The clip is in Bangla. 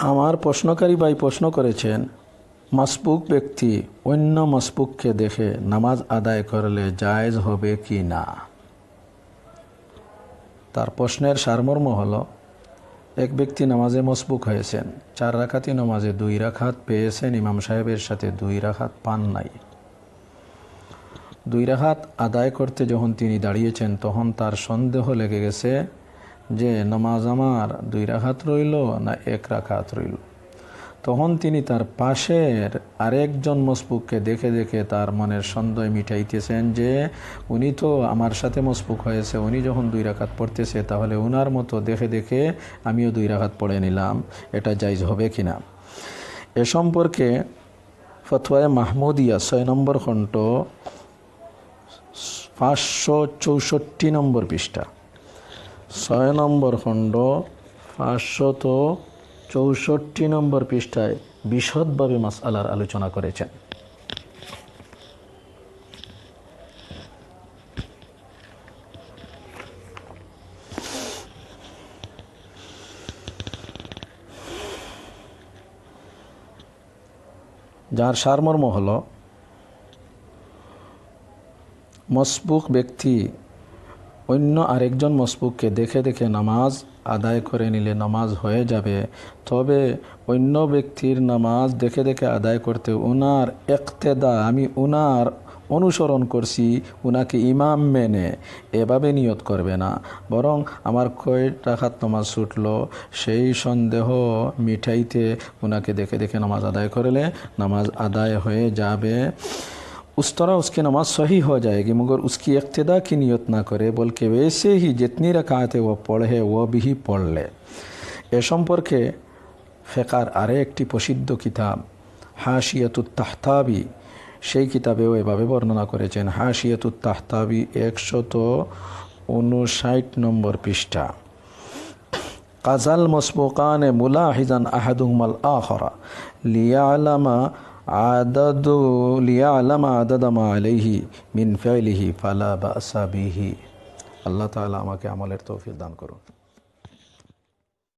আমার প্রশ্নকারী ভাই প্রশ্ন করেছেন, মাসবুক ব্যক্তি অন্য মাসবুককে দেখে নামাজ আদায় করলে জায়েজ হবে কি না। তার প্রশ্নের সারমর্ম হলো, এক ব্যক্তি নামাজে মসবুক হয়েছেন, 4 রাকাতি নামাজে 2 রাকাত পেয়েছেন, ইমাম সাহেবের সাথে 2 রাকাত পান নাই। 2 রাকাত আদায় করতে যখন তিনি দাঁড়িয়েছেন তখন তার সন্দেহ লেগে গেছে যে নামাজ আমার 2 রাকাত রইল না 1 রাকাত রইল। তখন তিনি তার পাশের আরেকজন মসবুককে দেখে দেখে তার মনের সন্দেহ মিটাইতেছেন যে উনি তো আমার সাথে মসবুক হয়েছে, উনি যখন 2 রাকাত পড়তেছে তাহলে উনার মতো দেখে দেখে আমিও 2 রাকাত পড়ে নিলাম, এটা জায়েজ হবে কিনা। এ সম্পর্কে ফতোয়ায়ে মাহমুদিয়া 6 নম্বর খণ্ড 564 নম্বর পৃষ্ঠা, 6 নম্বর খণ্ড 564 নম্বর পৃষ্ঠায় বিশদভাবে মাসআলার আলোচনা করেছেন। যার সারমর্ম হল, মসবুক ব্যক্তি অন্য আরেকজন মসবুককে দেখে দেখে নামাজ আদায় করে নিলে নামাজ হয়ে যাবে, তবে অন্য ব্যক্তির নামাজ দেখে দেখে আদায় করতে উনার ইক্তেদা, আমি উনার অনুসরণ করছি, উনাকে ইমাম মেনে এভাবে নিয়ত করবে না, বরং আমার কয় রাকাত নামাজ ছুটলো সেই সন্দেহ মিটাইতে উনাকে দেখে দেখে নামাজ আদায় করলে নামাজ আদায় হয়ে যাবে। उस तरह उसकी नमाज सही हो जाएगी, मगर उसकी इक्तदा की नियत ना करे, बल्कि वैसे ही जितनी रकातें वो पढ़े वो भी पढ़ ले। এ সম্পর্কে ফিকহের আরেকটি প্রসিদ্ধ কিতাব হাশিয়াতুত তাহতাবি, সেই কিতাবেও এভাবে বর্ণনা করেছেন। হাশিয়াতুত তাহতাবি 159 নম্বর পৃষ্ঠা। কাজাল মসবুকানে মুলাহিজান আহাদুহুমাল আখরা লিয়ালামা লিয়ালামা আদাদা মা আলাইহি মিন ফাইলিহি ফালা বাসা বিহি। আল্লাহ তাআলা আমাকে আমলের তৌফিক দান করুন।